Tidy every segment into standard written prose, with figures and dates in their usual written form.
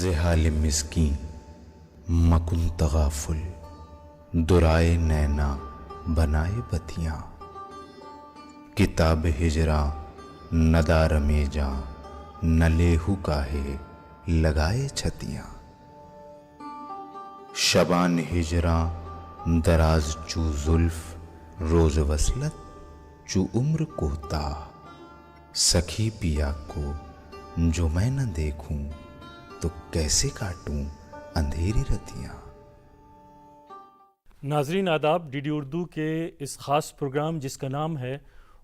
زحال مسکین مکن تغافل، درائے نینا بنائے بتیاں، کتاب ہجراں ندار میں جاں، نہ لیہو کاہے لگائے چھتیاں، شبان ہجراں دراز چو زلف، روز وصلت چو عمر کوتاہ، سکھی پیا کو جو میں نہ دیکھوں تو کیسے کاٹوں اندھیری رتیاں۔ ناظرین آداب، ڈی ڈی اردو کے اس خاص پروگرام جس کا نام ہے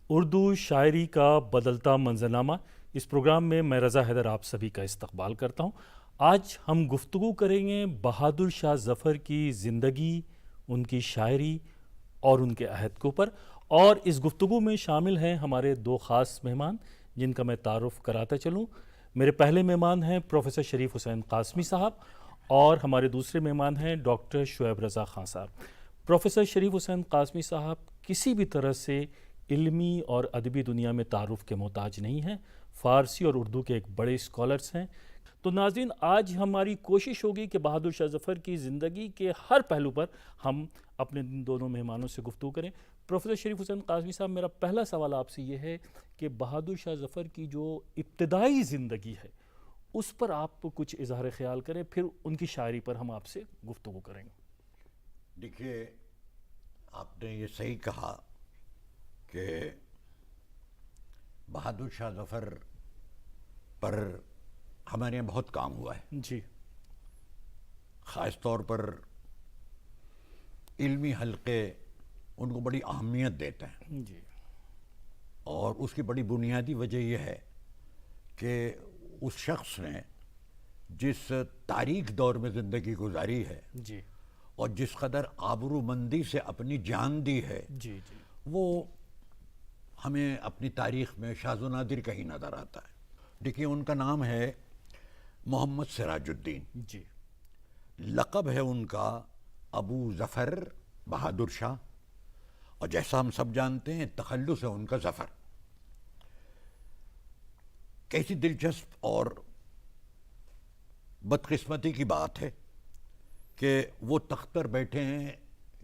اردو شاعری کا بدلتا منظرنامہ، اس پروگرام میں میں رضا حیدر آپ سبھی کا استقبال کرتا ہوں۔ آج ہم گفتگو کریں گے بہادر شاہ ظفر کی زندگی، ان کی شاعری اور ان کے عہد کے اوپر، اور اس گفتگو میں شامل ہیں ہمارے دو خاص مہمان جن کا میں تعارف کراتا چلوں۔ میرے پہلے مہمان ہیں پروفیسر شریف حسین قاسمی صاحب، اور ہمارے دوسرے مہمان ہیں ڈاکٹر شعیب رضا خان صاحب۔ پروفیسر شریف حسین قاسمی صاحب کسی بھی طرح سے علمی اور ادبی دنیا میں تعارف کے محتاج نہیں ہیں، فارسی اور اردو کے ایک بڑے اسکالرس ہیں۔ تو ناظرین، آج ہماری کوشش ہوگی کہ بہادر شاہ ظفر کی زندگی کے ہر پہلو پر ہم اپنے دونوں مہمانوں سے گفتگو کریں۔ پروفیسر شریف حسین قاسمی صاحب، میرا پہلا سوال آپ سے یہ ہے کہ بہادر شاہ ظفر کی جو ابتدائی زندگی ہے اس پر آپ کچھ اظہار خیال کریں، پھر ان کی شاعری پر ہم آپ سے گفتگو کریں گے۔ دیکھیے، آپ نے یہ صحیح کہا کہ بہادر شاہ ظفر پر ہمارے یہاں بہت کام ہوا ہے جی، خاص طور پر علمی حلقے ان کو بڑی اہمیت دیتے ہیں، جی، اور اس کی بڑی بنیادی وجہ یہ ہے کہ اس شخص نے جس تاریک دور میں زندگی گزاری ہے جی، اور جس قدر آبرو مندی سے اپنی جان دی ہے، جی، جی، وہ ہمیں اپنی تاریخ میں شاذ و نادر کہیں نظر آتا ہے۔ دیکھیے، ان کا نام ہے محمد سراج الدین، جی، لقب ہے ان کا ابو ظفر بہادر شاہ، اور جیسا ہم سب جانتے ہیں تخلص ہے ان کا ظفر۔ کیسی دلچسپ اور بدقسمتی کی بات ہے کہ وہ تخت پر بیٹھے ہیں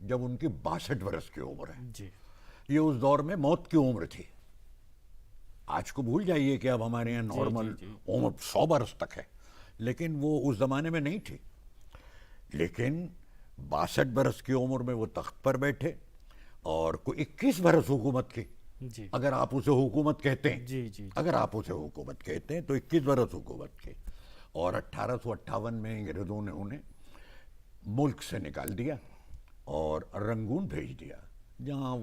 جب ان کی 62 برس کی عمر ہے۔ جی، یہ اس دور میں موت کی عمر تھی۔ آج کو بھول جائیے کہ اب ہمارے یہاں نارمل عمر 100 برس تک ہے، لیکن وہ اس زمانے میں نہیں تھی۔ لیکن 62 برس کی عمر میں وہ تخت پر بیٹھے اور کوئی 21 برس حکومت کی، جی، اگر آپ اسے حکومت کہتے ہیں، جی، جی، اگر آپ اسے حکومت کہتے ہیں تو 21 برس حکومت کی، اور 1858 میں انگریزوں نے انہیں ملک سے نکال دیا اور رنگون بھیج دیا، جہاں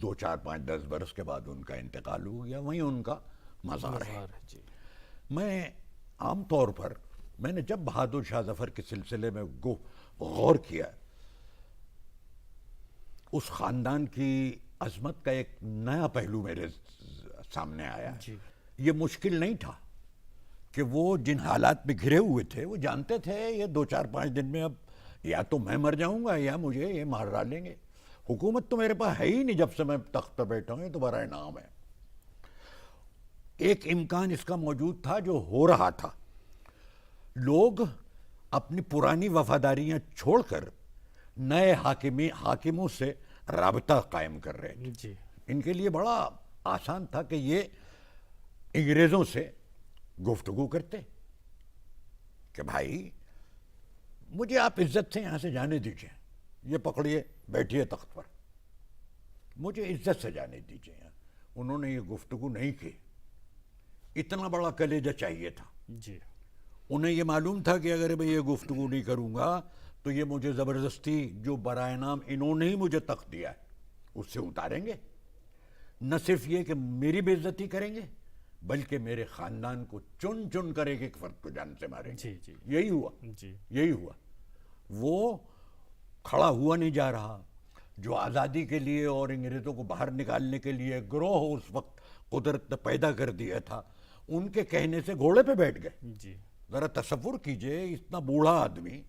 2 4 5 10 برس کے بعد ان کا انتقال ہو گیا، وہیں ان کا مزار ہے۔ جی، میں عام طور پر میں نے جب بہادر شاہ ظفر کے سلسلے میں غور کیا، اس خاندان کی عظمت کا ایک نیا پہلو میرے سامنے آیا۔ جی، یہ مشکل نہیں تھا کہ وہ جن حالات میں گھرے ہوئے تھے وہ جانتے تھے یہ 2 4 5 دن میں اب یا تو میں مر جاؤں گا یا مجھے یہ مار ڈالیں گے، حکومت تو میرے پاس ہے ہی نہیں جب سے میں تخت پر بیٹھا ہوں، یہ تو برائے نام ہے۔ ایک امکان اس کا موجود تھا جو ہو رہا تھا، لوگ اپنی پرانی وفاداریاں چھوڑ کر نئے حاکموں سے رابطہ قائم کر رہے تھے۔ جی، ان کے لیے بڑا آسان تھا کہ یہ انگریزوں سے گفتگو کرتے کہ بھائی مجھے آپ عزت سے یہاں سے جانے دیجئے، یہ پکڑیے بیٹھیے تخت پر، مجھے عزت سے جانے دیجئے۔ انہوں نے یہ گفتگو نہیں کی، اتنا بڑا کلیجہ چاہیے تھا۔ جی، انہیں یہ معلوم تھا کہ اگر میں یہ گفتگو نہیں کروں گا تو یہ مجھے زبردستی جو برائے نام انہوں نے ہی مجھے تخت دیا ہے اس سے اتاریں گے، نہ صرف یہ کہ میری بے عزتی کریں گے بلکہ میرے خاندان کو چن چن کر ایک ایک فرد کو جان سے ماریں گے۔ جی، جی، یہی ہوا، جی، یہی ہوا۔ وہ کھڑا ہوا نہیں جا رہا جو آزادی کے لیے اور انگریزوں کو باہر نکالنے کے لیے گروہ اس وقت قدرت نے پیدا کر دیا تھا، ان کے کہنے سے گھوڑے پہ بیٹھ گئے۔ جی، ذرا تصور کیجئے، اتنا بوڑھا آدمی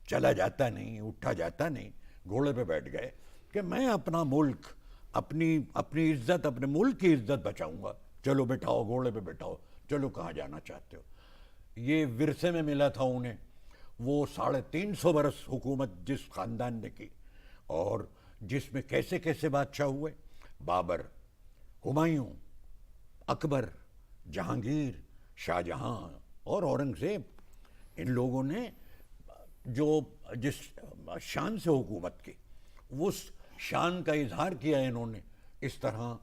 چلا جاتا نہیں، اٹھا جاتا نہیں، گھوڑے پہ بیٹھ گئے کہ میں اپنا ملک، اپنی عزت، اپنے ملک کی عزت بچاؤں گا، چلو بٹھاؤ گھوڑے پہ بٹھاؤ، چلو کہاں جانا چاہتے ہو۔ یہ ورثے میں ملا تھا انہیں، وہ 350 برس حکومت جس خاندان نے کی اور جس میں کیسے کیسے بادشاہ ہوئے، بابر، ہمایوں، اکبر، جہانگیر، شاہ جہاں اور اورنگزیب، ان لوگوں نے جو جس شان سے حکومت کی اس شان کا اظہار کیا انہوں نے اس طرح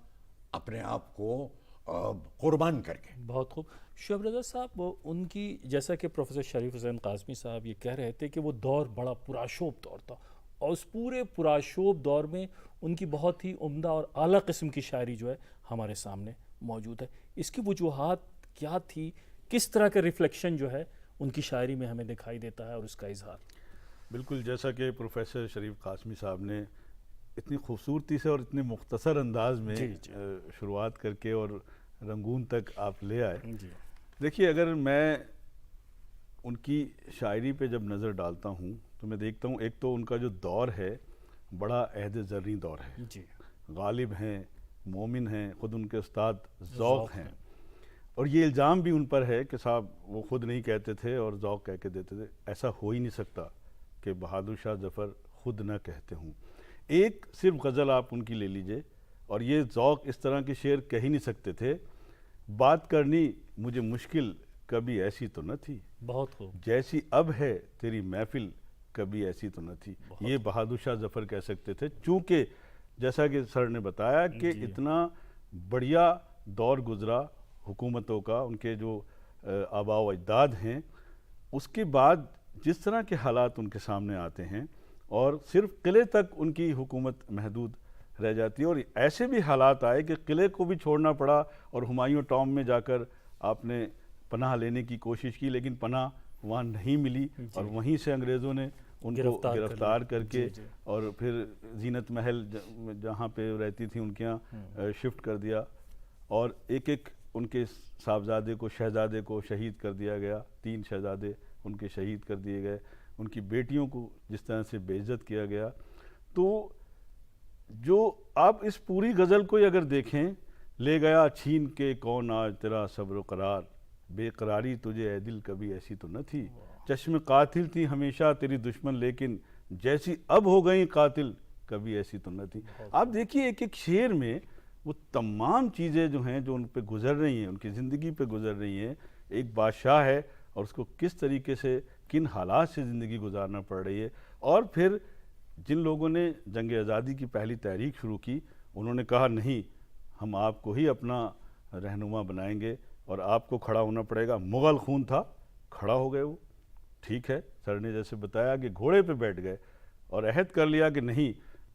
اپنے آپ کو قربان کر کے۔ بہت خوب شعیب رضا صاحب، ان کی جیسا کہ پروفیسر شریف حسین قاسمی صاحب یہ کہہ رہے تھے کہ وہ دور بڑا پرآشوب دور تھا، اور اس پورے پرآشوب دور میں ان کی بہت ہی عمدہ اور اعلیٰ قسم کی شاعری جو ہے ہمارے سامنے موجود ہے۔ اس کی وجوہات کیا تھی؟ کس طرح کا ریفلیکشن جو ہے ان کی شاعری میں ہمیں دکھائی دیتا ہے اور اس کا اظہار؟ بالکل، جیسا کہ پروفیسر شریف قاسمی صاحب نے اتنی خوبصورتی سے اور اتنے مختصر انداز میں شروعات کر کے اور رنگون تک آپ لے آئے۔ دیکھیے، اگر میں ان کی شاعری پہ جب نظر ڈالتا ہوں تو میں دیکھتا ہوں ایک تو ان کا جو دور ہے بڑا عہد زرعی دور ہے، غالب ہیں، مومن ہیں، خود ان کے استاد ذوق ہیں، اور یہ الزام بھی ان پر ہے کہ صاحب وہ خود نہیں کہتے تھے اور ذوق کہہ کے دیتے تھے، ایسا ہو ہی نہیں سکتا کہ بہادر شاہ ظفر خود نہ کہتے ہوں۔ ایک صرف غزل آپ ان کی لے لیجئے، اور یہ ذوق اس طرح کے شعر کہہ ہی نہیں سکتے تھے، بات کرنی مجھے مشکل کبھی ایسی تو نہ تھی، بہت خوب، جیسی اب ہے تیری محفل کبھی ایسی تو نہ تھی، یہ بہادر شاہ ظفر کہہ سکتے تھے، چونکہ جیسا کہ سر نے بتایا کہ اتنا بڑھیا دور گزرا حکومتوں کا، ان کے جو آباء و اجداد ہیں، اس کے بعد جس طرح کے حالات ان کے سامنے آتے ہیں اور صرف قلعے تک ان کی حکومت محدود رہ جاتی ہے، اور ایسے بھی حالات آئے کہ قلعے کو بھی چھوڑنا پڑا اور ہمایوں ٹام میں جا کر آپ نے پناہ لینے کی کوشش کی، لیکن پناہ وہاں نہیں ملی، اور وہیں سے انگریزوں نے ان کو گرفتار کر کے اور پھر زینت محل جہاں پہ رہتی تھی ان کے یہاں شفٹ کر دیا، اور ایک ایک ان کے صاحبزادے کو، شہزادے کو شہید کر دیا گیا، 3 شہزادے ان کے شہید کر دیے گئے، ان کی بیٹیوں کو جس طرح سے بے عزت کیا گیا۔ تو جو آپ اس پوری غزل کو اگر دیکھیں، لے گیا چھین کے کون آج تیرا صبر و قرار، بے قراری تجھے اے دل کبھی ایسی تو نہ تھی، چشم قاتل تھی ہمیشہ تیری دشمن لیکن جیسی اب ہو گئی قاتل کبھی ایسی تو نہ تھی۔ آپ دیکھیے ایک ایک شعر میں وہ تمام چیزیں جو ہیں جو ان پہ گزر رہی ہیں، ان کی زندگی پہ گزر رہی ہیں، ایک بادشاہ ہے اور اس کو کس طریقے سے کن حالات سے زندگی گزارنا پڑ رہی ہے، اور پھر جن لوگوں نے جنگ آزادی کی پہلی تحریک شروع کی انہوں نے کہا نہیں، ہم آپ کو ہی اپنا رہنما بنائیں گے اور آپ کو کھڑا ہونا پڑے گا، مغل خون تھا، کھڑا ہو گئے وہ، ٹھیک ہے، سر نے جیسے بتایا کہ گھوڑے پہ بیٹھ گئے اور عہد کر لیا کہ نہیں،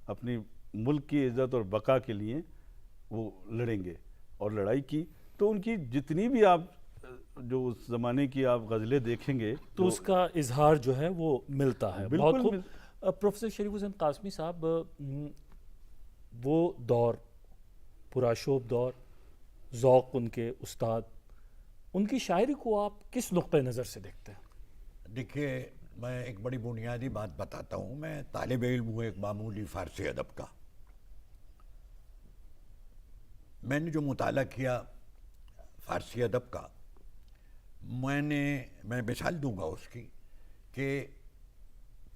اپنی ملک کی عزت اور بقا کے لیے وہ لڑیں گے، اور لڑائی کی۔ تو ان کی جتنی بھی آپ جو اس زمانے کی آپ غزلیں دیکھیں گے تو اس کا اظہار جو ہے وہ ملتا ہے۔ بہت خوب بالکل۔ پروفیسر شریف حسین قاسمی صاحب، وہ دور پرآشوب دور، ذوق ان کے استاد، ان کی شاعری کو آپ کس نقطہ نظر سے دیکھتے ہیں؟ دیکھیے، میں ایک بڑی بنیادی بات بتاتا ہوں، میں طالب علم ہوں ایک معمولی فارسی ادب کا۔ میں نے جو مطالعہ کیا فارسی ادب کا، میں مثال دوں گا اس کی کہ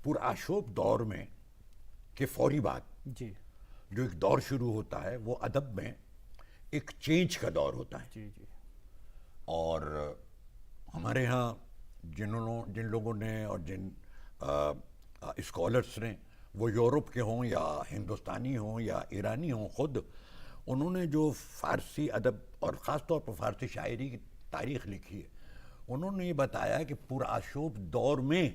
پرآشوب دور میں کہ فوری بات جی، جو ایک دور شروع ہوتا ہے وہ ادب میں ایک چینج کا دور ہوتا ہے، جی جی، اور ہمارے ہاں جن لوگوں نے اور جن اسکالرس نے، وہ یورپ کے ہوں یا ہندوستانی ہوں یا ایرانی ہوں، خود انہوں نے جو فارسی ادب اور خاص طور پر فارسی شاعری کی تاریخ لکھی ہے، انہوں نے یہ بتایا کہ پرآشوب دور میں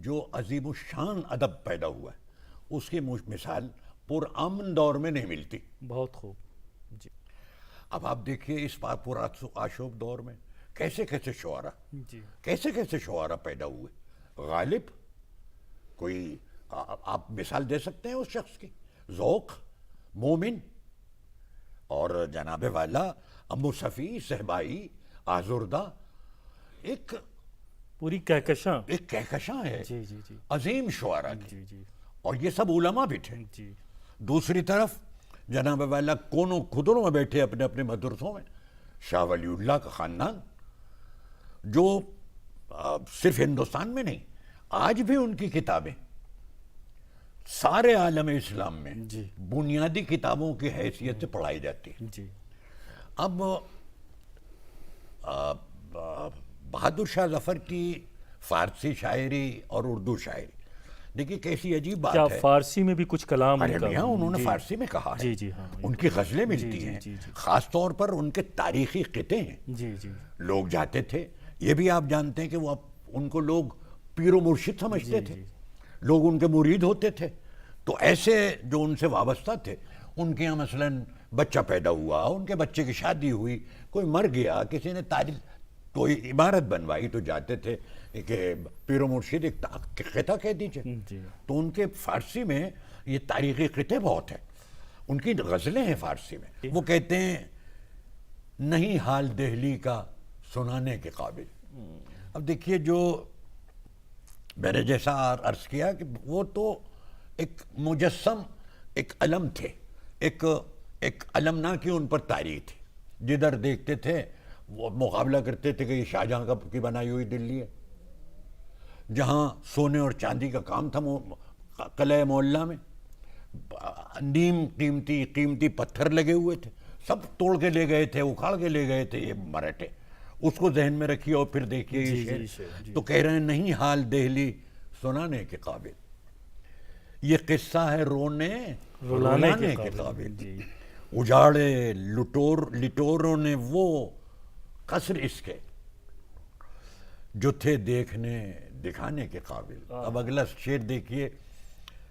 جو عظیم الشان ادب پیدا ہوا ہے اس کی مثال پرامن دور میں نہیں ملتی۔ بہت خوب، جی اب آپ دیکھیے اس پرآشوب دور میں کیسے کیسے شعراء، جی، کیسے کیسے شعراء پیدا ہوئے۔ غالب، کوئی آپ مثال دے سکتے ہیں اس شخص کی، ذوق، مومن، اور جناب والا ابو صفی، صہبائی، آزردہ، ایک پوری کہکشاں، کہکشاں ہے جی جی جی عظیم شعراء کی، جی جی اور یہ سب علماء بھی تھے۔ جی، دوسری طرف جناب والا کونوں خدروں میں بیٹھے اپنے اپنے مدرسوں میں، شاہ ولی اللہ کا خاندان جو صرف ہندوستان میں نہیں، آج بھی ان کی کتابیں سارے عالم اسلام میں جی بنیادی کتابوں کی حیثیت سے پڑھائی جاتی ہے۔ جی اب بہادر شاہ ظفر کی فارسی شاعری اور اردو شاعری دیکھیے کیسی عجیب بات کیا ہے۔ فارسی میں بھی کچھ کلام ارے ان کا؟ میاں انہوں نے جی فارسی میں کہا ہے، جی جی ہاں ان کی غزلیں ملتی جی ہیں، جی جی خاص طور پر ان کے تاریخی قطعے ہیں۔ جی جی لوگ جاتے تھے، یہ بھی آپ جانتے ہیں کہ وہ ان کو لوگ پیر و مرشد سمجھتے تھے، لوگ ان کے مرید ہوتے تھے، تو ایسے جو ان سے وابستہ تھے ان کے یہاں مثلاً بچہ پیدا ہوا، ان کے بچے کی شادی ہوئی، کوئی مر گیا، کسی نے تاریخ کوئی عمارت بنوائی، تو جاتے تھے کہ پیر و مرشد ایک قطعہ کہہ دیجئے، جی تو ان کے فارسی میں یہ تاریخی قطعے بہت ہیں، ان کی غزلیں ہیں فارسی میں۔ وہ کہتے ہیں نہیں حال دہلی کا سنانے کے قابل۔ اب دیکھیے جو میں نے جیسا عرض کیا کہ وہ تو ایک مجسم ایک علم تھے، ایک علمنا کی ان پر تاریخ تھی، جدھر دیکھتے تھے وہ مقابلہ کرتے تھے کہ یہ شاہجہاں کی بنائی ہوئی دلی ہے، جہاں سونے اور چاندی کا کام تھا قلعہ معلیٰ میں، نیم قیمتی پتھر لگے ہوئے تھے، سب توڑ کے لے گئے تھے، اکھاڑ کے لے گئے تھے یہ مراٹھے۔ اس کو ذہن میں رکھیے اور پھر دیکھیے یہ شعر، تو کہہ رہے ہیں نہیں حال دہلی سنانے کے قابل، یہ قصہ ہے رونے رلانے کے قابل، اجاڑے لٹوروں نے وہ قصر اس کے جو تھے دیکھنے دکھانے کے قابل۔ اب اگلا شعر دیکھیے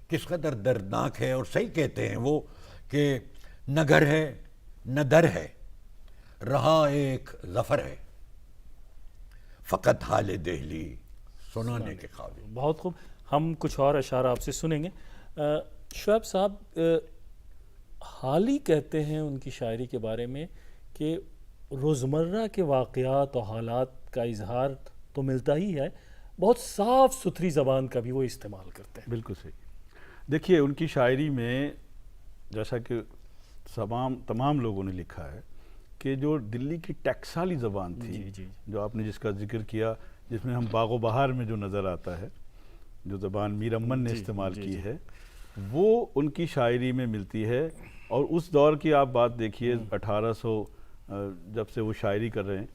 کس قدر دردناک ہے، اور صحیح کہتے ہیں وہ کہ نہ گھر ہے نہ در ہے، رہا ایک ظفر ہے، فقط حال دہلی سنانے کے قابل۔ بہت خوب، ہم کچھ اور اشعار آپ سے سنیں گے۔ شعیب صاحب، حال ہی کہتے ہیں ان کی شاعری کے بارے میں کہ روزمرہ کے واقعات اور حالات کا اظہار تو ملتا ہی ہے، بہت صاف ستھری زبان کا بھی وہ استعمال کرتے ہیں۔ بالکل صحیح۔ دیکھیے ان کی شاعری میں جیسا کہ تمام لوگوں نے لکھا ہے کہ جو دلی کی ٹیکسالی زبان تھی، جو آپ نے جس کا ذکر کیا، جس میں ہم باغ و بہار میں جو نظر آتا ہے، جو زبان میر امن نے استعمال کی ہے، وہ ان کی شاعری میں ملتی ہے۔ اور اس دور کی آپ بات دیکھیے، 1800 جب سے وہ شاعری کر رہے ہیں،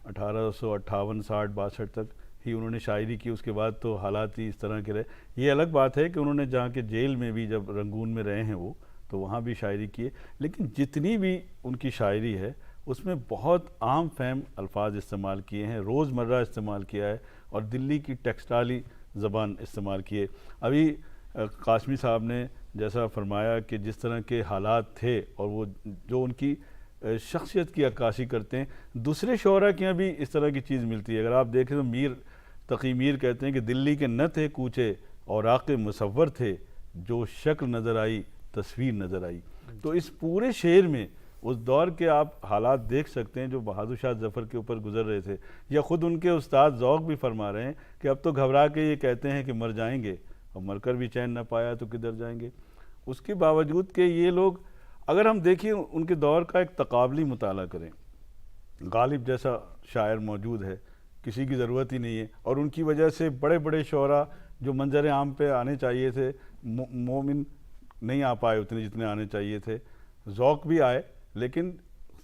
1858 60 62 تک ہی انہوں نے شاعری کی، اس کے بعد تو حالات ہی اس طرح کے رہے۔ یہ الگ بات ہے کہ انہوں نے جہاں کے جیل میں بھی جب رنگون میں رہے ہیں وہ، تو وہاں بھی شاعری کی ہے، لیکن جتنی بھی ان کی شاعری ہے اس میں بہت عام فہم الفاظ استعمال کیے ہیں، روز مرہ استعمال کیا ہے، اور دلی کی ٹیکسٹالی زبان استعمال کی ہے۔ ابھی قاسمی صاحب نے جیسا فرمایا کہ جس طرح کے حالات تھے اور وہ جو ان کی شخصیت کی عکاسی کرتے ہیں، دوسرے شعراء کے یہاں بھی اس طرح کی چیز ملتی ہے۔ اگر آپ دیکھیں تو تقی میر کہتے ہیں کہ دلی کے نہ تھے کوچے اوراق مصور تھے، جو شکل نظر آئی تصویر نظر آئی۔ تو اس پورے شعر میں اس دور کے آپ حالات دیکھ سکتے ہیں جو بہادر شاہ ظفر کے اوپر گزر رہے تھے، یا خود ان کے استاد ذوق بھی فرما رہے ہیں کہ اب تو گھبرا کے یہ کہتے ہیں کہ مر جائیں گے، اور مر کر بھی چین نہ پایا تو کدھر جائیں گے۔ اس کے باوجود کہ یہ لوگ، اگر ہم دیکھیں ان کے دور کا ایک تقابلی مطالعہ کریں، غالب جیسا شاعر موجود ہے، کسی کی ضرورت ہی نہیں ہے، اور ان کی وجہ سے بڑے بڑے شعراء جو منظر عام پہ آنے چاہیے تھے، مومن نہیں آ پائے اتنے جتنے آنے چاہیے تھے، ذوق بھی آئے لیکن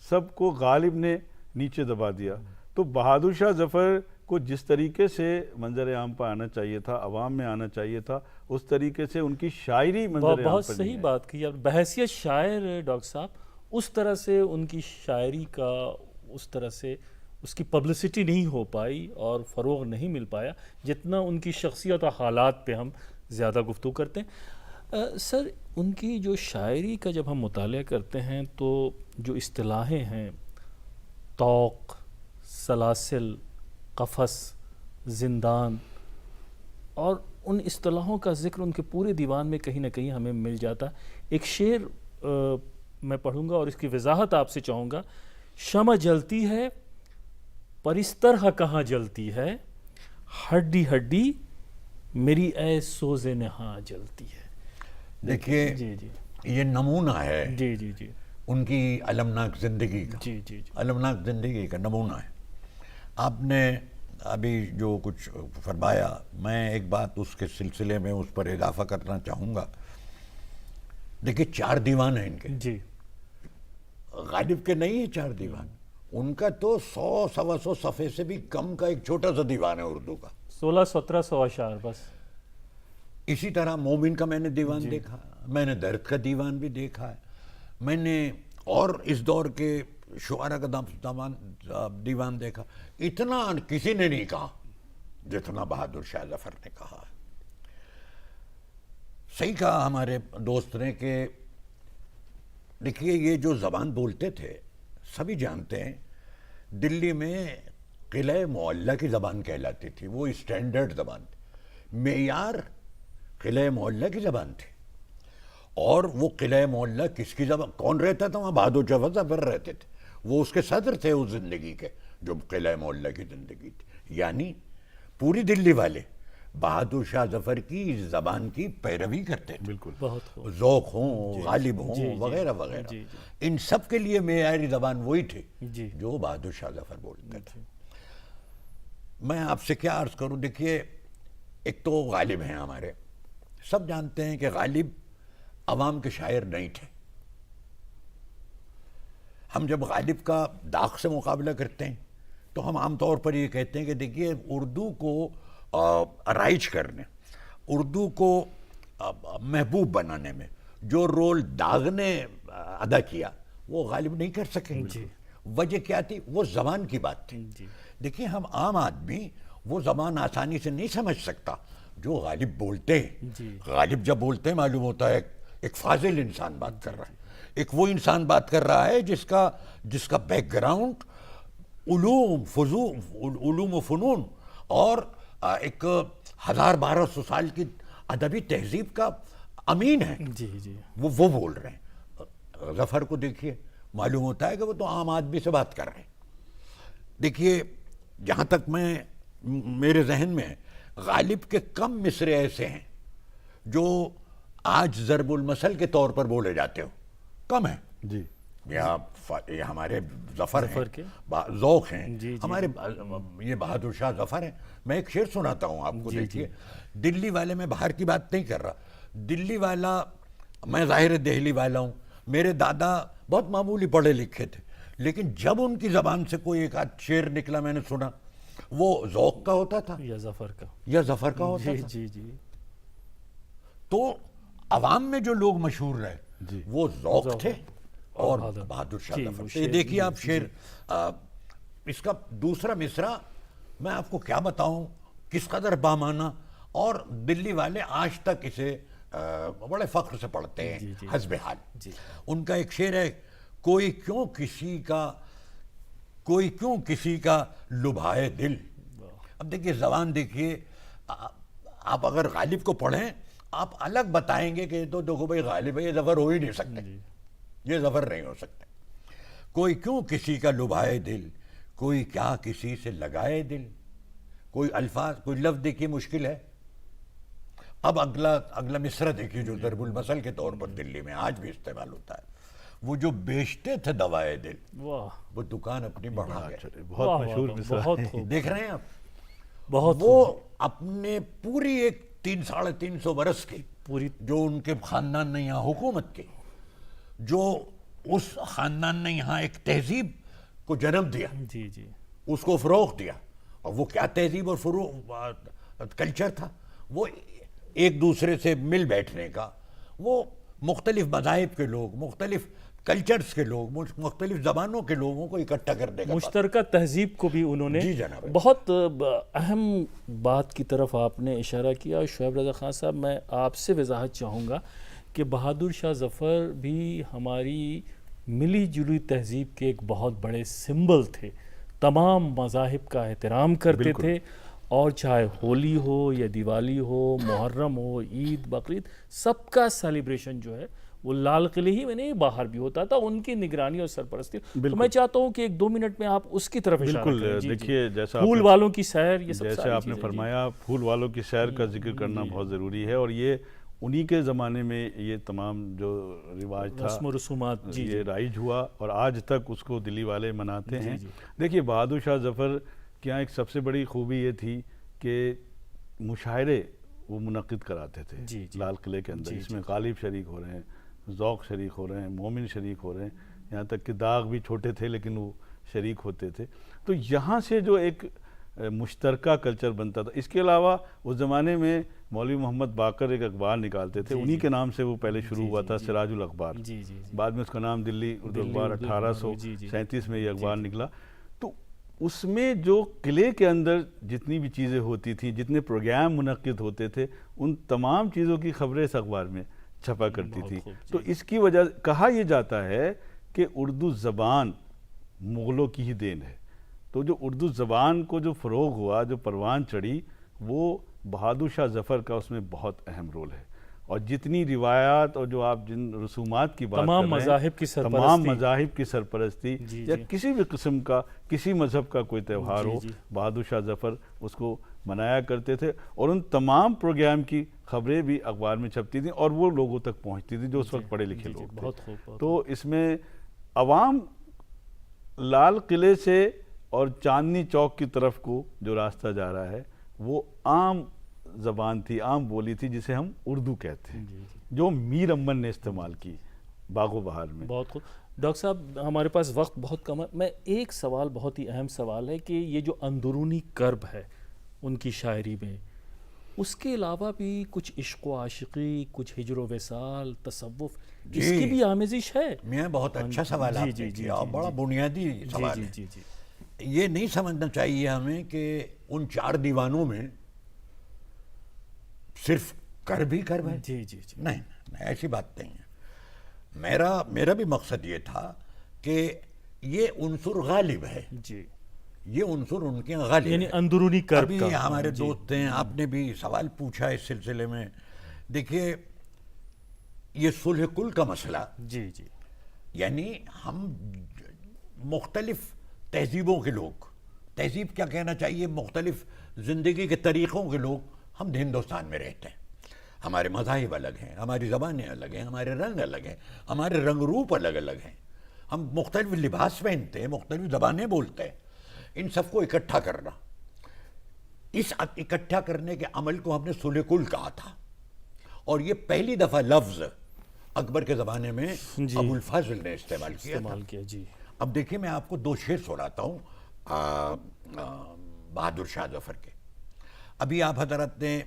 سب کو غالب نے نیچے دبا دیا۔ تو بہادر شاہ ظفر کو جس طریقے سے منظر عام پر آنا چاہیے تھا، عوام میں آنا چاہیے تھا، اس طریقے سے ان کی شاعری منظر عام پر بہت صحیح بات کی۔ بحیثیت شاعر ڈاکٹر صاحب اس طرح سے ان کی شاعری کا اس طرح سے اس کی پبلسٹی نہیں ہو پائی اور فروغ نہیں مل پایا جتنا ان کی شخصیت اور حالات پہ ہم زیادہ گفتگو کرتے ہیں۔ سر، ان کی جو شاعری کا جب ہم مطالعہ کرتے ہیں تو جو اصطلاحیں ہیں، طوق، سلاسل، قفس، زندان، اور ان اصطلاحوں کا ذکر ان کے پورے دیوان میں کہیں نہ کہیں ہمیں مل جاتا۔ ایک شعر میں پڑھوں گا اور اس کی وضاحت آپ سے چاہوں گا۔ شمع جلتی ہے پر اس طرح کہاں جلتی ہے، ہڈی ہڈی میری اے سوز نہاں جلتی ہے۔ دیکھیے جی جی یہ نمونہ ہے جی جی جی ان کی المناک زندگی کا، جی جی جی المناک زندگی کا نمونہ ہے۔ آپ نے ابھی جو کچھ فرمایا، میں ایک بات اس کے سلسلے میں اس پر اضافہ کرنا چاہوں گا. دیکھیے 4 دیوان ہیں ان کے، جی غالب کے نہیں ہیں 4 دیوان، ان کا تو 100-125 صفحے سے بھی کم کا ایک چھوٹا سا دیوان ہے اردو کا. 1600-1700 اشعار بس. اسی طرح مومن کا میں نے دیوان دیکھا، میں نے درد کا دیوان بھی دیکھا ہے، میں نے اور اس دور کے شعراء کا دیوان دیکھا. اتنا کسی نے نہیں کہا جتنا بہادر شاہ ظفر نے کہا ہے. صحیح کہا ہمارے دوست نے کہ دیکھیے یہ جو زبان بولتے تھے سبھی جانتے ہیں، دلی میں قلعہ معلیٰ کی زبان کہلاتی تھی، وہ اسٹینڈرڈ زبان تھی. معیار قلعہ معلیٰ کی زبان تھی. اور وہ قلعہ معلیٰ کس کی زبان، کون رہتا تھا وہاں؟ بہادر شاہ ظفر رہتے تھے، وہ اس کے صدر تھے اس زندگی کے جو قلعہ معلیٰ کی زندگی تھی. یعنی پوری دلی والے بہادر شاہ ظفر کی زبان کی پیروی کرتے تھے. بالکل. بہت خوب. ذوق ہوں، غالب ہوں، وغیرہ وغیرہ. ان سب کے لیے معیاری زبان وہی تھی جو بہادر شاہ ظفر بولتے تھے. میں آپ سے کیا عرض کروں، دیکھیے ایک تو غالب ہیں ہمارے، سب جانتے ہیں کہ غالب عوام کے شاعر نہیں تھے. ہم جب غالب کا داغ سے مقابلہ کرتے ہیں تو ہم عام طور پر یہ کہتے ہیں کہ دیکھیے اردو کو رائج کرنے، اردو کو محبوب بنانے میں جو رول داغ نے ادا کیا وہ غالب نہیں کر سکے. وجہ کیا تھی؟ وہ زبان کی بات تھی. دیکھیے ہم عام آدمی وہ زبان آسانی سے نہیں سمجھ سکتا جو غالب بولتے ہیں. غالب جب بولتے ہیں معلوم ہوتا ہے ایک فاضل انسان بات کر رہا ہے، ایک وہ انسان بات کر رہا ہے جس کا بیک گراؤنڈ علوم و فنون اور ایک 1200 سال کی ادبی تہذیب کا امین ہے. وہ بول رہے ہیں. ظفر کو دیکھیے معلوم ہوتا ہے کہ وہ تو عام آدمی سے بات کر رہے ہیں. دیکھیے جہاں تک میرے ذہن میں غالب کے کم مصرے ایسے ہیں جو آج ضرب المثل کے طور پر بولے جاتے ہو، کم ہیں. جی یہ ہمارے ظفر ہیں، ذوق ہیں ہمارے، یہ بہادر شاہ ظفر ہیں. میں ایک شعر سناتا ہوں آپ کو. دیکھیے دلی والے، میں باہر کی بات نہیں کر رہا، دلی والا، میں ظاہر دہلی والا ہوں، میرے دادا بہت معمولی پڑھے لکھے تھے، لیکن جب ان کی زبان سے کوئی ایک آدھ شعر نکلا میں نے سنا، وہ ذوق کا ہوتا تھا یا ظفر کا ہوتا تھا. تو عوام میں جو لوگ مشہور رہے وہ ذوق تھے اور بہادر شاہ ظفر. دیکھیے آپ شعر، اس کا دوسرا مصرع میں آپ کو کیا بتاؤں کس قدر بامانہ، اور دلی والے آج تک اسے بڑے فخر سے پڑھتے ہیں حسب حال. ان کا ایک شعر ہے، کوئی کیوں کسی کا لبھائے دل. اب دیکھیے زبان، دیکھیے آپ اگر غالب کو پڑھیں آپ الگ بتائیں گے کہ تو دیکھو بھائی غالب ہے، یہ ظفر ہو ہی نہیں سکتے، یہ ظفر نہیں ہو سکتے. کوئی کیوں کسی کا لبھائے دل، کوئی کیا کسی سے لگائے دل. کوئی الفاظ، کوئی لفظ دیکھیے مشکل ہے. اب اگلا مصرع دیکھیے جو ضرب المثل کے طور پر دلی میں آج بھی استعمال ہوتا ہے، وہ جو بیچتے تھے دوائے دل وہ دکان اپنی بڑھا گئے. بہت مشہور مصرع. دیکھ رہے ہیں آپ، بہت وہ اپنے پوری ایک 300-350 برس کی جو ان کے خاندان نے یہاں حکومت کی، جو اس خاندان نے یہاں ایک تہذیب کو جنم دیا، اس کو فروغ دیا. اور وہ کیا تہذیب اور کلچر تھا؟ وہ ایک دوسرے سے مل بیٹھنے کا، وہ مختلف مذاہب کے لوگ، مختلف کلچرز کے لوگ، مختلف زبانوں کے لوگوں کو اکٹھا کرنے کا، مشترکہ تہذیب کو بھی انہوں نے. بہت اہم بات کی طرف آپ نے اشارہ کیا. شعیب رضا خان صاحب، میں آپ سے وضاحت چاہوں گا کہ بہادر شاہ ظفر بھی ہماری ملی جلی تہذیب کے ایک بہت بڑے سمبل تھے. تمام مذاہب کا احترام کرتے تھے، اور چاہے ہولی ہو یا دیوالی ہو، محرم ہو، عید، بقرعید، سب کا سیلیبریشن جو ہے وہ لال قلعے ہی میں نہیں باہر بھی ہوتا تھا، ان کی نگرانی اور سرپرستی. تو میں چاہتا ہوں کہ 1-2 منٹ میں آپ اس کی طرف اشارہ کریں. دیکھیے جیسا پھول والوں کی سیر، یہ سب جیسے آپ نے فرمایا، پھول والوں کی سیر کا ذکر کرنا بہت ضروری ہے. اور یہ انہی کے زمانے میں یہ تمام جو رواج تھا، رسم و رسومات یہ رائج ہوا اور آج تک اس کو دلی والے مناتے ہیں. دیکھیے بہادر شاہ ظفر کہ یہاں ایک سب سے بڑی خوبی یہ تھی کہ مشاعرے وہ منعقد کراتے تھے جی جی لال قلعے کے اندر، جی اس میں غالب شریک ہو رہے ہیں، ذوق شریک ہو رہے ہیں، مومن شریک ہو رہے ہیں، یہاں تک کہ داغ بھی چھوٹے تھے لیکن وہ شریک ہوتے تھے. تو یہاں سے جو ایک مشترکہ کلچر بنتا تھا. اس کے علاوہ اس زمانے میں مولوی محمد باقر ایک اخبار نکالتے تھے، انہی کے نام سے وہ پہلے شروع ہوا تھا، سراج الاخبار. جی جی بعد میں اس کا نام دلی اردو اخبار 1837 میں یہ اخبار نکلا. تو اس میں جو قلعے کے اندر جتنی بھی چیزیں ہوتی تھیں، جتنے پروگرام منعقد ہوتے تھے، ان تمام چیزوں کی خبریں اس اخبار میں چھپا کرتی تھی. تو اس کی وجہ کہا یہ جاتا ہے کہ اردو زبان مغلوں کی ہی دین ہے. تو جو اردو زبان کو جو فروغ ہوا، جو پروان چڑھی، وہ بہادر شاہ ظفر کا اس میں بہت اہم رول ہے. اور جتنی روایات اور جو آپ جن رسومات کی بات کر رہے ہیں، تمام مذاہب کی سرپرستی یا کسی بھی قسم کا کسی مذہب کا کوئی تہوار ہو، بہادر شاہ ظفر اس کو منایا کرتے تھے. اور ان تمام پروگرام کی خبریں بھی اخبار میں چھپتی تھیں اور وہ لوگوں تک پہنچتی تھی جو اس وقت پڑھے لکھے لوگ تھے. تو اس میں عوام لال قلعے سے اور چاندنی چوک کی طرف کو جو راستہ جا رہا ہے وہ عام زبان تھی، عام بولی تھی جسے ہم اردو کہتے ہیں، جو میر امن نے استعمال کی باغ و بہار میں. بہت خوب. ڈاکٹر صاحب ہمارے پاس وقت بہت کم ہے، میں ایک سوال بہت ہی اہم سوال ہے کہ یہ جو اندرونی کرب ہے ان کی شاعری میں، اس کے علاوہ بھی کچھ عشق و عاشقی، کچھ ہجر و وصال، تصوف، اس کی بھی آمیزش ہے؟ میں بہت اچھا سوال آپ نے کیا، بڑا بنیادی سوال ہے. یہ نہیں سمجھنا چاہیے ہمیں کہ ان 4 دیوانوں میں صرف کرب ہی کرب ہے. نہیں، ایسی بات نہیں ہے. میرا بھی مقصد یہ تھا کہ یہ عنصر غالب ہے، یہ عنصر ان کے غالب ہے، یعنی اندرونی کرب. ابھی ہمارے دوست ہیں، آپ نے بھی سوال پوچھا اس سلسلے میں. دیکھیے یہ صلح کل کا مسئلہ، یعنی ہم مختلف تہذیبوں کے لوگ، تہذیب کیا کہنا چاہیے، مختلف زندگی کے طریقوں کے لوگ ہم ہندوستان میں رہتے ہیں. ہمارے مذاہب الگ ہیں، ہماری زبانیں الگ ہیں، ہمارے رنگ الگ ہیں، ہمارے رنگ روپ الگ الگ ہیں، ہم مختلف لباس پہنتے ہیں، مختلف زبانیں بولتے ہیں. ان سب کو اکٹھا کرنا، اس اکٹھا کرنے کے عمل کو ہم نے صلح کل کہا تھا. اور یہ پہلی دفعہ لفظ اکبر کے زمانے میں ابو الفضل نے استعمال کیا تھا. اب دیکھیں میں آپ کو 2 شعر سناتا ہوں بہادر شاہ ظفر کے. ابھی آپ حضرت نے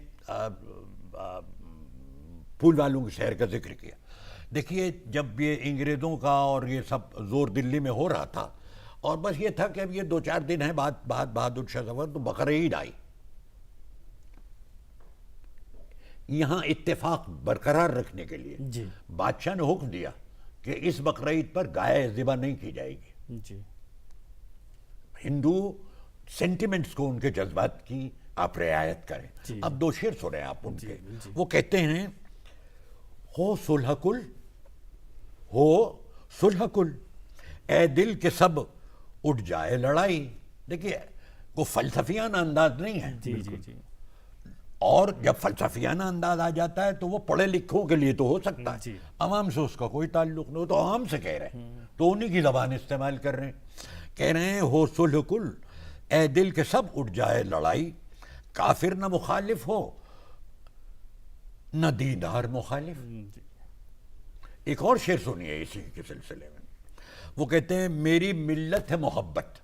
پھول والوں کی شہر کا ذکر کیا. دیکھیے جب یہ انگریزوں کا اور یہ سب زور دلی میں ہو رہا تھا، اور بس یہ تھا کہ اب یہ 2-4 دن ہیں بعد بہادر شاہ ظفر تو بقرعید آئی. یہاں اتفاق برقرار رکھنے کے لیے بادشاہ نے حکم دیا کہ اس بقرعید پر گائے ذبح نہیں کی جائے گی. ہندو سینٹیمنٹس کو، ان کے جذبات کی آپ رعایت کریں. اب 2 شعر سنیں آپ ان کے. وہ کہتے ہیں، ہو صلح کل، ہو صلح کل، اے دل کے سب اٹھ جائے لڑائی. دیکھیے وہ فلسفیانہ انداز نہیں ہے. اور جب فلسفیانہ انداز آ جاتا ہے تو وہ پڑھے لکھوں کے لیے تو ہو سکتا ہے، عوام سے اس کا کوئی تعلق نہیں ہو، تو عوام سے کہہ رہے ہیں، تو انہی کی زبان استعمال کر رہے ہیں. کہہ رہے ہیں ہو صلح کل، اے دل کے سب اٹھ جائے لڑائی، کافر نہ مخالف ہو نہ دیندار مخالف. ایک اور شعر سنیے اسی کے سلسلے میں. وہ کہتے ہیں میری ملت ہے محبت.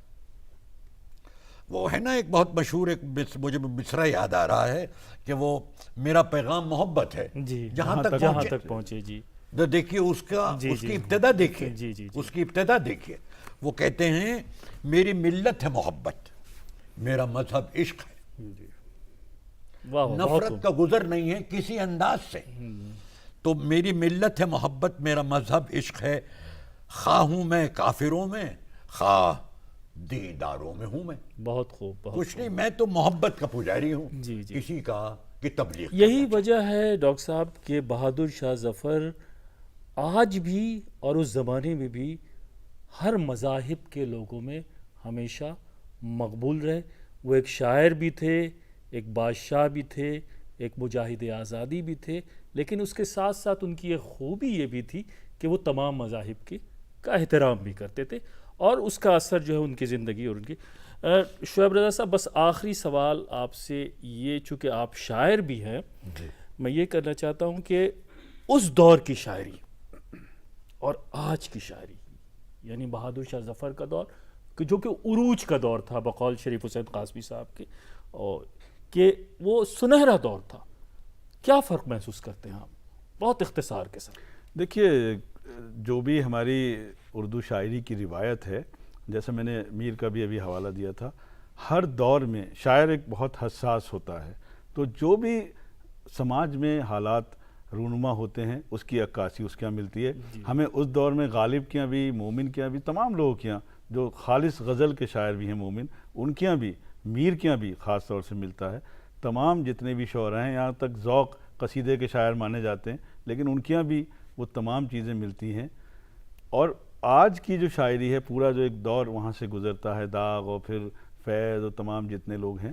وہ ہے نا ایک بہت مشہور، ایک مجھے مصرع یاد آ رہا ہے کہ وہ میرا پیغام محبت ہے جہاں تک پہنچے. دیکھیے اس کی ابتدا دیکھیے، اس کی ابتدا دیکھیے. وہ کہتے ہیں میری ملت ہے محبت، میرا مذہب عشق ہے، نفرت کا گزر نہیں ہے کسی انداز سے. تو میری ملت ہے محبت، میرا مذہب عشق ہے، خواہ ہوں میں کافروں میں، خواہ دینداروں میں ہوں میں. بہت خوب. کچھ نہیں، میں تو محبت کا پجاری ہوں کسی کا کہ تبلیغ. یہی وجہ ہے ڈاکٹر صاحب کہ بہادر شاہ ظفر آج بھی اور اس زمانے میں بھی ہر مذاہب کے لوگوں میں ہمیشہ مقبول رہے. وہ ایک شاعر بھی تھے، ایک بادشاہ بھی تھے، ایک مجاہد آزادی بھی تھے، لیکن اس کے ساتھ ساتھ ان کی ایک خوبی یہ بھی تھی کہ وہ تمام مذاہب کا احترام بھی کرتے تھے. اور اس کا اثر جو ہے ان کی زندگی اور ان کی. شعیب رضا صاحب، بس آخری سوال آپ سے یہ، چونکہ آپ شاعر بھی ہیں، میں یہ کرنا چاہتا ہوں کہ اس دور کی شاعری اور آج کی شاعری، یعنی بہادر شاہ ظفر کا دور جو کہ عروج کا دور تھا بقول شریف حسین قاسمی صاحب کے، اور کہ وہ سنہرا دور تھا، کیا فرق محسوس کرتے ہیں آپ بہت اختصار کے ساتھ؟ دیکھیے، جو بھی ہماری اردو شاعری کی روایت ہے، جیسے میں نے میر کا بھی ابھی حوالہ دیا تھا، ہر دور میں شاعر ایک بہت حساس ہوتا ہے، تو جو بھی سماج میں حالات رونما ہوتے ہیں اس کی عکاسی اس کے یہاں ملتی ہے. ہمیں اس دور میں غالب کے یہاں بھی، مومن کے یہاں بھی، تمام لوگوں کے یہاں جو خالص غزل کے شاعر بھی ہیں مومن، ان کے یہاں بھی، میر کے یہاں بھی خاص طور سے ملتا ہے. تمام جتنے بھی شعراء ہیں، یہاں تک ذوق قصیدے کے شاعر مانے جاتے ہیں، لیکن ان کے یہاں بھی وہ تمام چیزیں ملتی ہیں. اور آج کی جو شاعری ہے، پورا جو ایک دور وہاں سے گزرتا ہے، داغ اور پھر فیض اور تمام جتنے لوگ ہیں،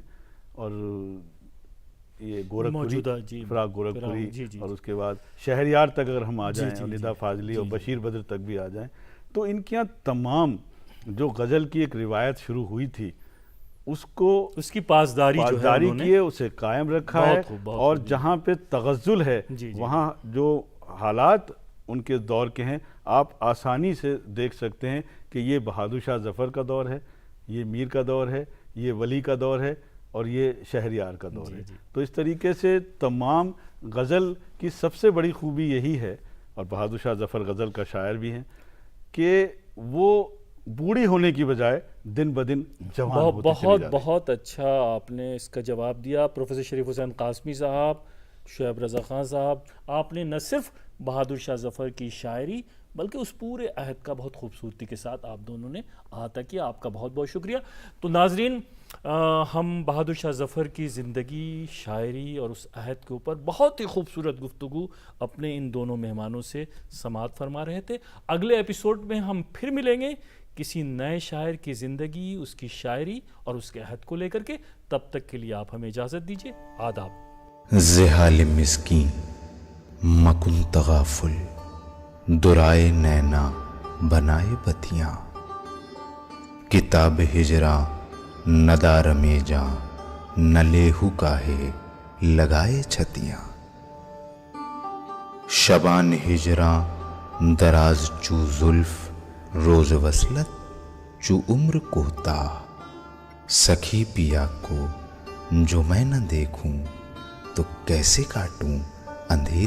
اور یہ گورکھپوری، فراق گورکھپوری، اور اس کے بعد شہریار تک اگر ہم آ جائیں، اور ندا فاضلی اور بشیر بدر تک بھی آ جائیں، تو ان کے یہاں تمام جو غزل کی ایک روایت شروع ہوئی تھی، اس کی پاسداری کی ہے، اسے قائم رکھا ہے. اور جہاں پہ تغزل ہے، وہاں جو حالات ان کے دور کے ہیں، آپ آسانی سے دیکھ سکتے ہیں کہ یہ بہادر شاہ ظفر کا دور ہے، یہ میر کا دور ہے، یہ ولی کا دور ہے، اور یہ شہریار کا دور ہے. تو اس طریقے سے تمام غزل کی سب سے بڑی خوبی یہی ہے، اور بہادر شاہ ظفر غزل کا شاعر بھی ہیں، کہ وہ بوڑھی ہونے کی بجائے دن بدن جوان ہوتی چلی جاتی. بہت اچھا آپ نے اس کا جواب دیا پروفیسر شریف حسین قاسمی صاحب، شعیب رضا خان صاحب. آپ نے نہ صرف بہادر شاہ ظفر کی شاعری بلکہ اس پورے عہد کا بہت خوبصورتی کے ساتھ آپ دونوں نے احاطہ کیا. آپ کا بہت بہت شکریہ. تو ناظرین، ہم بہادر شاہ ظفر کی زندگی، شاعری اور اس عہد کے اوپر بہت ہی خوبصورت گفتگو اپنے ان دونوں مہمانوں سے سماعت فرما رہے تھے. اگلے ایپیسوڈ میں ہم پھر ملیں گے کسی نئے شاعر کی زندگی، اس کی شاعری اور اس کے عہد کو لے کر کے. تب تک کے لیے آپ ہمیں اجازت دیجیے. آداب. زحال مسکین مکن تغافل، درائے نینا بنائے بتیاں، کتاب ہجراں ندار میں جاں، نہ لیہو کاہے لگائے چھتیاں. شبان ہجراں دراز چو زلف، روز وصلت چو عمر کوتاہ، سکھی پیا کو جو میں نہ دیکھوں تو کیسے کاٹوں اندھیری